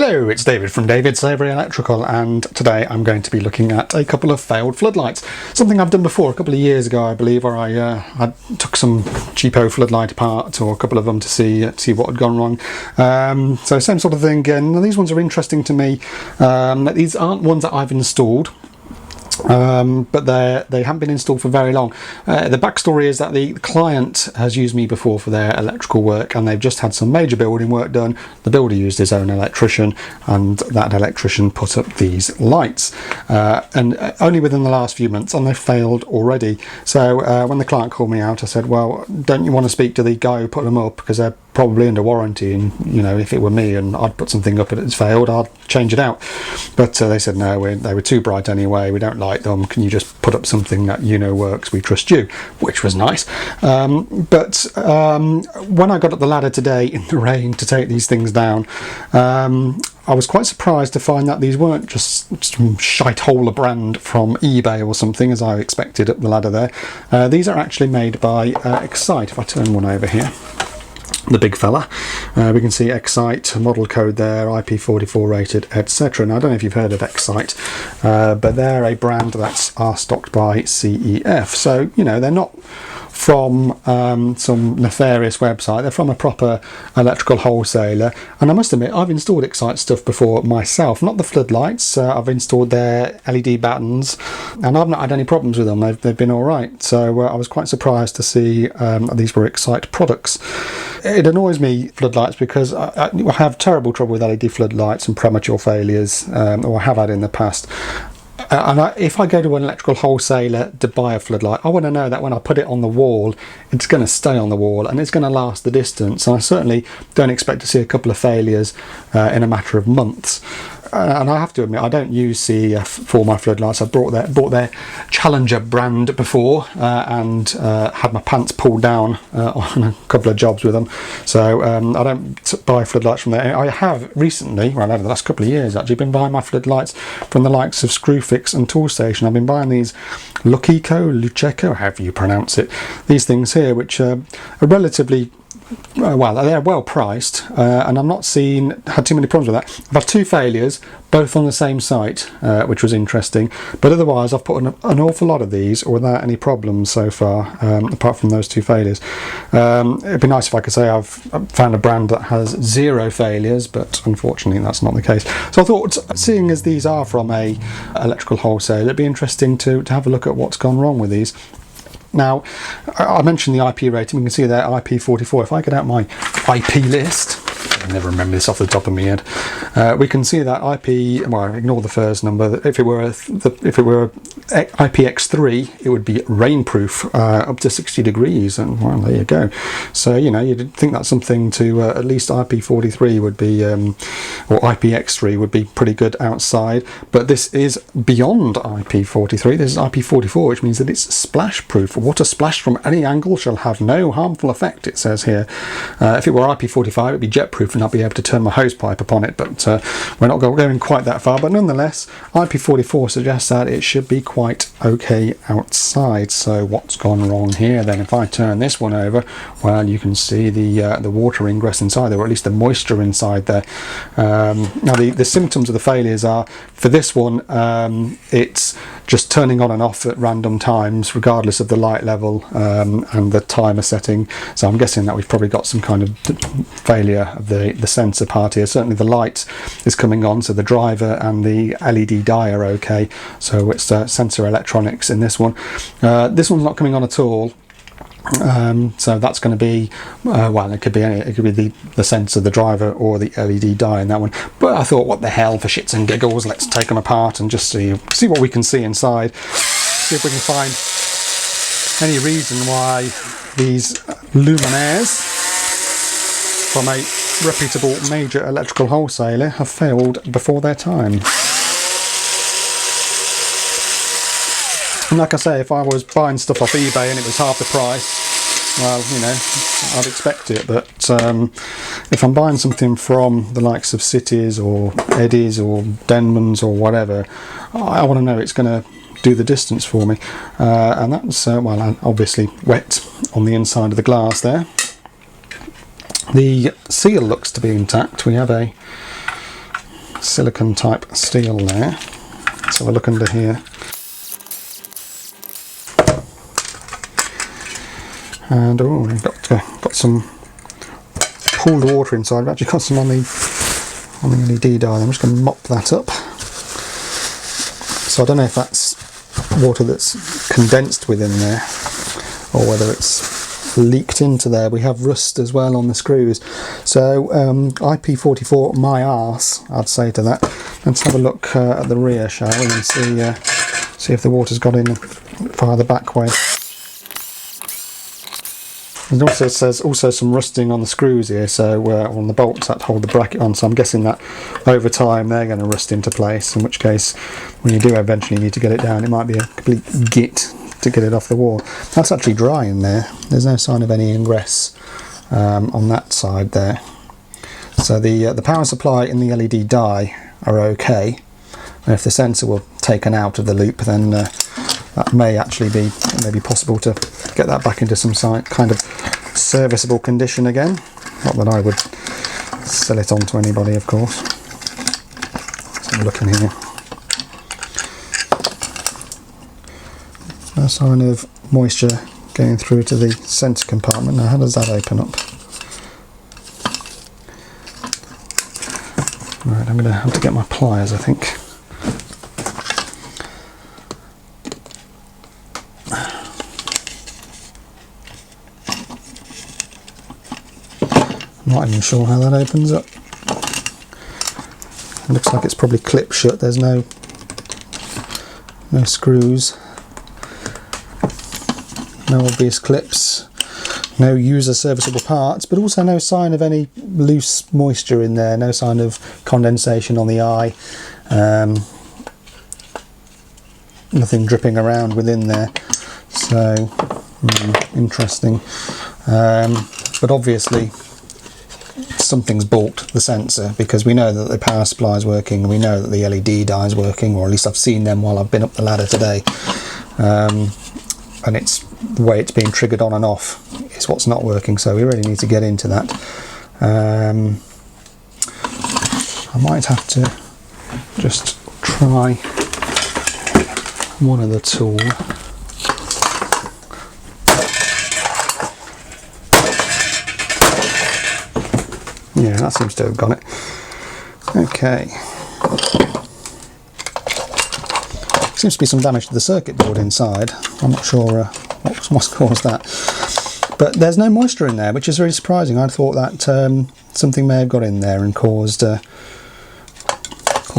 Hello, it's David from David's Avery Electrical, and today I'm going to be looking at a couple of failed floodlights. Something I've done before a couple of years ago, I believe, where I took some cheapo floodlight apart, or a couple of them, to see what had gone wrong. So same sort of thing again. These ones are interesting to me. These aren't ones that I've installed. But they haven't been installed for very long. The backstory is that the client has used me before for their electrical work, and they've just had some major building work done. The builder used his own electrician, and that electrician put up these lights, and only within the last few months, and they failed already. So when the client called me out, I said, well, don't you want to speak to the guy who put them up, because they're probably under warranty, and you know, if it were me and I'd put something up and it's failed, I'd change it out. But they said no, they were too bright anyway, we don't like them, can you just put up something that you know works, we trust you, which was nice. But when I got up the ladder today in the rain to take these things down, I was quite surprised to find that these weren't just some shite-hole brand from eBay or something, as I expected up the ladder there. These are actually made by Xcite. If I turn one over here, the big fella, we can see Xcite model code there, IP44 rated, etc. Now I don't know if you've heard of Xcite, but they're a brand that are stocked by CEF, so you know, they're not from some nefarious website, they're from a proper electrical wholesaler. And I must admit, I've installed Xcite stuff before myself, not the floodlights. I've installed their LED battens, and I've not had any problems with them. They've been all right. So I was quite surprised to see these were Xcite products. It annoys me, floodlights, because I have terrible trouble with LED floodlights and premature failures, or I have had in the past. And if I go to an electrical wholesaler to buy a floodlight, I want to know that when I put it on the wall, it's going to stay on the wall and it's going to last the distance. And I certainly don't expect to see a couple of failures in a matter of months. And I have to admit, I don't use CEF for my floodlights. I bought their Challenger brand before, and had my pants pulled down on a couple of jobs with them. So I don't buy floodlights from there. I have recently, well, over the last couple of years actually, been buying my floodlights from the likes of Screwfix and Toolstation. I've been buying these Luceco, however you pronounce it. These things here, which are relatively well, they're well priced, and I'm not had too many problems with that. I've had two failures, both on the same site, which was interesting, but otherwise I've put an awful lot of these without any problems so far, apart from those two failures. It'd be nice if I could say I've found a brand that has zero failures, but unfortunately that's not the case. So I thought, seeing as these are from a electrical wholesaler, it'd be interesting to have a look at what's gone wrong with these. Now, I mentioned the IP rating. You can see there, IP44. If I get out my IP list, I never remember this off the top of my head. We can see that IP. Well, ignore the first number. If it were IPX3, it would be rainproof up to 60 degrees, and well, there you go. So you know, you'd think that's something to at least IP43 would be, or IPX3 would be pretty good outside. But this is beyond IP43. This is IP44, which means that it's splash proof. Water splashed from any angle shall have no harmful effect, it says here. If it were IP45, it'd be jet proof, and I'd be able to turn my hose pipe upon it, but we're not going quite that far. But nonetheless, IP44 suggests that it should be quite okay outside. So what's gone wrong here then? If I turn this one over, well, you can see the water ingress inside there, or at least the moisture inside there. Now the symptoms of the failures are, for this one, it's just turning on and off at random times, regardless of the light level and the timer setting. So I'm guessing that we've probably got some kind of failure of the sensor part here. Certainly the light is coming on, so the driver and the LED die are okay. So it's sensor electronics in this one. This one's not coming on at all. So that's going to be well, it could be the sensor, the driver, or the LED die in that one. But I thought, what the hell, for shits and giggles, let's take them apart and just see what we can see inside. See if we can find any reason why these luminaires from a reputable major electrical wholesaler have failed before their time. And like I say, if I was buying stuff off eBay and it was half the price, well, you know, I'd expect it. But if I'm buying something from the likes of Cities or Eddie's or Denman's or whatever, I want to know it's going to do the distance for me. And that's, well, obviously wet on the inside of the glass there. The seal looks to be intact. We have a silicon type steel there. Let's have a look under here. And oh, we've got some pooled water inside. I've actually got some on the LED dial. I'm just going to mop that up. So I don't know if that's water that's condensed within there or whether it's leaked into there. We have rust as well on the screws. So IP44 my arse, I'd say to that. Let's have a look at the rear, shall we, and see if the water's got in via the back way. It also says some rusting on the screws here, so on the bolts that hold the bracket on, so I'm guessing that over time they're going to rust into place, in which case when you do eventually need to get it down, it might be a complete git to get it off the wall. That's actually dry in there. There's no sign of any ingress on that side there. So the power supply and the LED die are okay, and if the sensor were taken out of the loop, then that may actually be possible to get that back into some kind of serviceable condition again. Not that I would sell it on to anybody, of course. Let's have a look in here. No sign of moisture going through to the sensor compartment. Now, how does that open up? Right, I'm going to have to get my pliers, I think. Not even sure how that opens up. It looks like it's probably clip shut. There's no screws, no obvious clips, no user serviceable parts, but also no sign of any loose moisture in there, no sign of condensation on the eye, nothing dripping around within there. So interesting, but obviously something's balked the sensor, because we know that the power supply is working, and we know that the LED die is working, or at least I've seen them while I've been up the ladder today, and it's the way it's being triggered on and off is what's not working, so we really need to get into that. I might have to just try one other tool. Yeah, that seems to have got it. Okay. Seems to be some damage to the circuit board inside. I'm not sure what's caused that. But there's no moisture in there, which is very surprising. I thought that something may have got in there and caused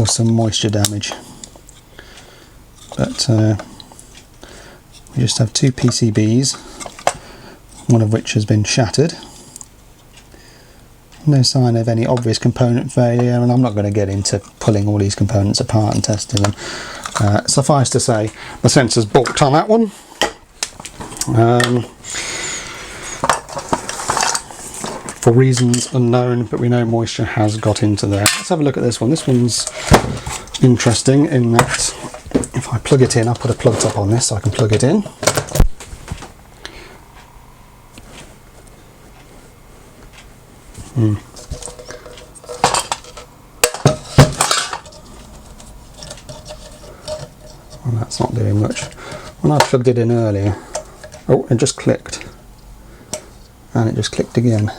some moisture damage. But we just have two PCBs, one of which has been shattered. No sign of any obvious component failure, and I'm not going to get into pulling all these components apart and testing them. Suffice to say, the sensor's balked on that one. For reasons unknown, but we know moisture has got into there. Let's have a look at this one. This one's interesting in that if I plug it in, I'll put a plug top on this so I can plug it in. Well, that's not doing much. When I plugged it in earlier, oh, it just clicked, and it just clicked again.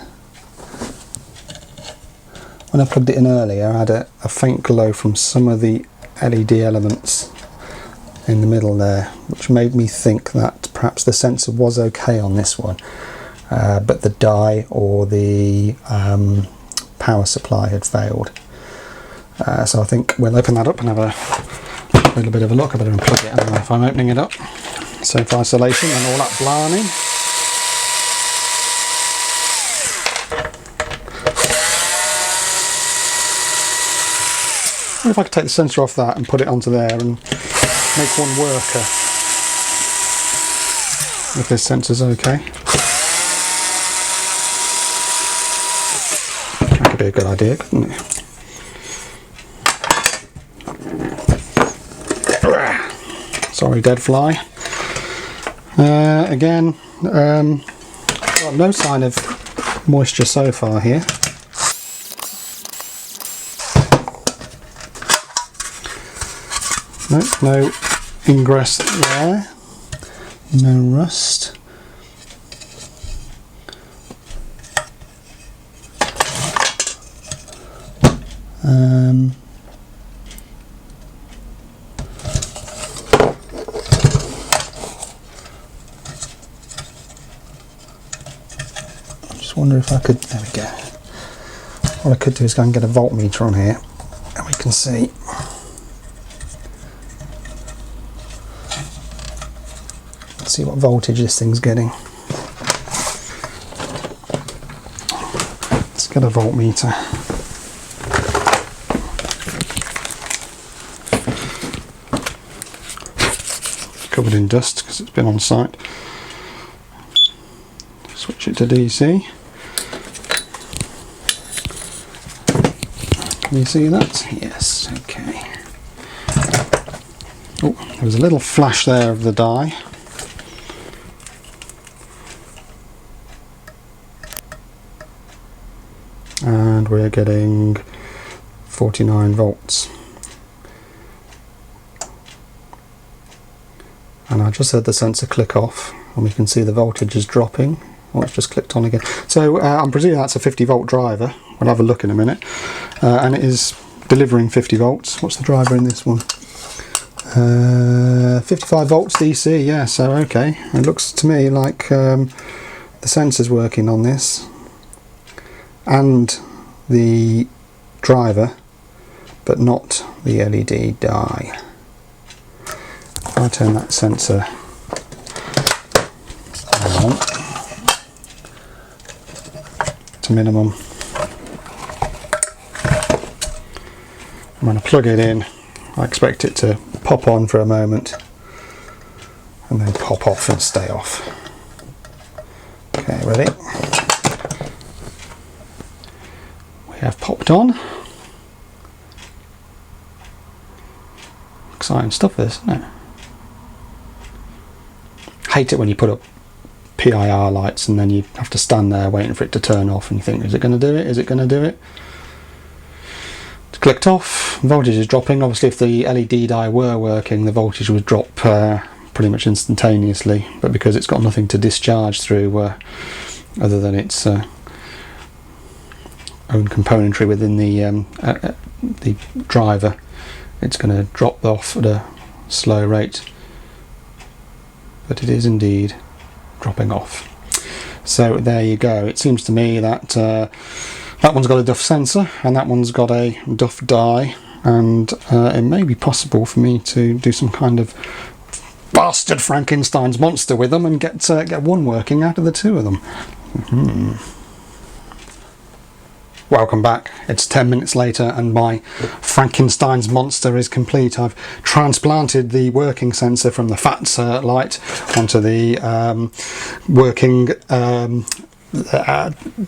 When I plugged it in earlier, I had a faint glow from some of the LED elements in the middle there, which made me think that perhaps the sensor was okay on this one, but the die or the power supply had failed. So I think we'll open that up and have a little bit of a look. I better unplug it anyway if I'm opening it up. Safe isolation and all that blarney. I wonder if I could take the sensor off that and put it onto there and make one worker, if this sensor's okay. That could be a good idea, couldn't it? Sorry, dead fly. Again, got no sign of moisture so far here. No, no ingress there. No rust. Just wonder if I could, there we go. What I could do is go and get a voltmeter on here and we can see. Let's see what voltage this thing's getting. Let's get a voltmeter. Covered in dust because it's been on site. Switch it to DC. Can you see that? Yes, okay. Oh, there was a little flash there of the dye. And we're getting 49 volts. And I just heard the sensor click off and we can see the voltage is dropping. Oh, it's just clicked on again. So I'm presuming that's a 50 volt driver. We'll have a look in a minute. And it is delivering 50 volts. What's the driver in this one? 55 volts DC, yeah, so okay. It looks to me like the sensor's working on this and the driver, but not the LED dye. If I turn that sensor on to minimum, when I plug it in, I expect it to pop on for a moment and then pop off and stay off. Okay, ready? We have popped on. Exciting stuff this, isn't it? Hate it when you put up PIR lights and then you have to stand there waiting for it to turn off and you think, is it going to do it? Is it going to do it? It's clicked off, voltage is dropping. Obviously if the LED dye were working, the voltage would drop pretty much instantaneously, but because it's got nothing to discharge through other than its own componentry within the driver, it's going to drop off at a slow rate. But it is indeed dropping off. So there you go. It seems to me that that one's got a duff sensor and that one's got a duff dye, and it may be possible for me to do some kind of bastard Frankenstein's monster with them and get one working out of the two of them. Welcome back. It's 10 minutes later and my Frankenstein's monster is complete. I've transplanted the working sensor from the fat light onto the working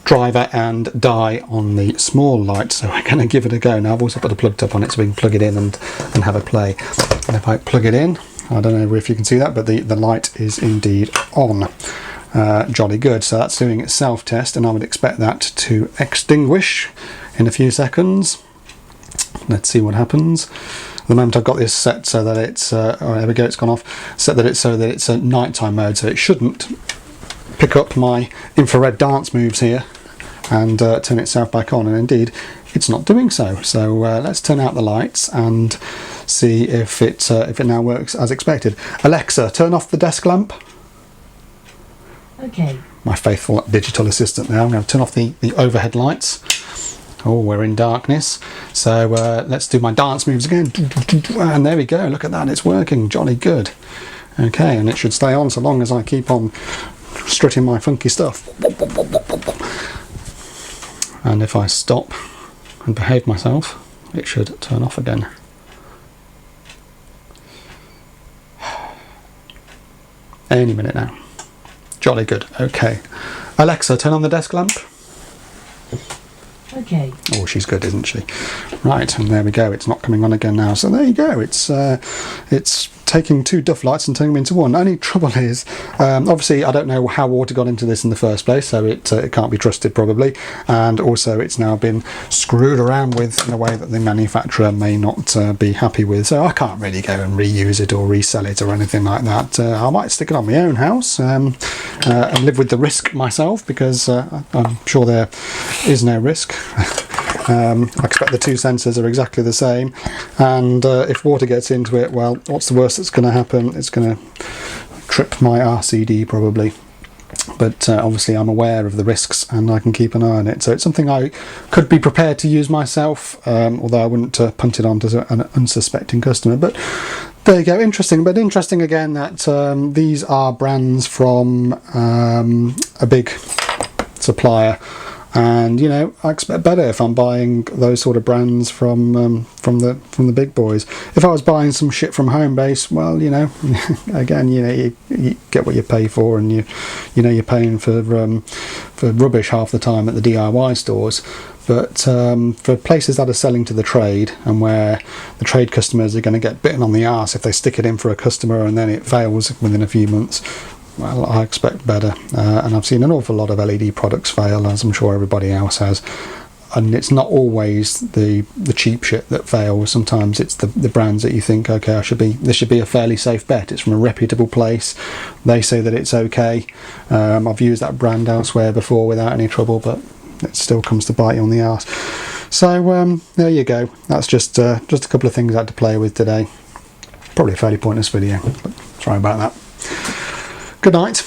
driver and dye on the small light, so I'm going to give it a go. Now I've also put it plugged up on it so we can plug it in and have a play. And if I plug it in, I don't know if you can see that, but the light is indeed on. Jolly good. So that's doing its self-test, and I would expect that to extinguish in a few seconds. Let's see what happens. At the moment I've got this set so that it's oh, there we go, it's gone off. Set that it's so that it's a nighttime mode, so it shouldn't pick up my infrared dance moves here and turn itself back on, and indeed it's not doing so. So let's turn out the lights and see if it now works as expected. Alexa, turn off the desk lamp. Okay. My faithful digital assistant now. I'm going to turn off the overhead lights. Oh, we're in darkness. So let's do my dance moves again. And there we go. Look at that. It's working. Jolly good. Okay, and it should stay on so long as I keep on strutting my funky stuff. And if I stop and behave myself, it should turn off again. Any minute now. Jolly good. Okay. Alexa, turn on the desk lamp. Okay. Oh, she's good, isn't she? Right, and there we go. It's not coming on again now. So there you go. It's taking 2 duff lights and turning them into 1. Only trouble is, obviously, I don't know how water got into this in the first place, so it can't be trusted probably. And also, it's now been screwed around with in a way that the manufacturer may not be happy with. So I can't really go and reuse it or resell it or anything like that. I might stick it on my own house and live with the risk myself, because I'm sure there is no risk. I expect the 2 sensors are exactly the same, and if water gets into it, well, what's the worst that's going to happen? It's going to trip my RCD probably. But obviously I'm aware of the risks and I can keep an eye on it, so it's something I could be prepared to use myself, although I wouldn't punt it on to an unsuspecting customer. But there you go. Interesting, but interesting again that these are brands from a big supplier. And you know, I expect better if I'm buying those sort of brands from the big boys. If I was buying some shit from Homebase, well, you know, again, you know, you get what you pay for, and you know you're paying for rubbish half the time at the DIY stores. But for places that are selling to the trade, and where the trade customers are going to get bitten on the arse if they stick it in for a customer and then it fails within a few months, well, I expect better. And I've seen an awful lot of LED products fail, as I'm sure everybody else has. And it's not always the cheap shit that fails. Sometimes it's the brands that you think, okay, this should be a fairly safe bet. It's from a reputable place. They say that it's okay. I've used that brand elsewhere before without any trouble, but it still comes to bite you on the arse. So there you go. That's just a couple of things I had to play with today. Probably a fairly pointless video, but sorry about that. Good night.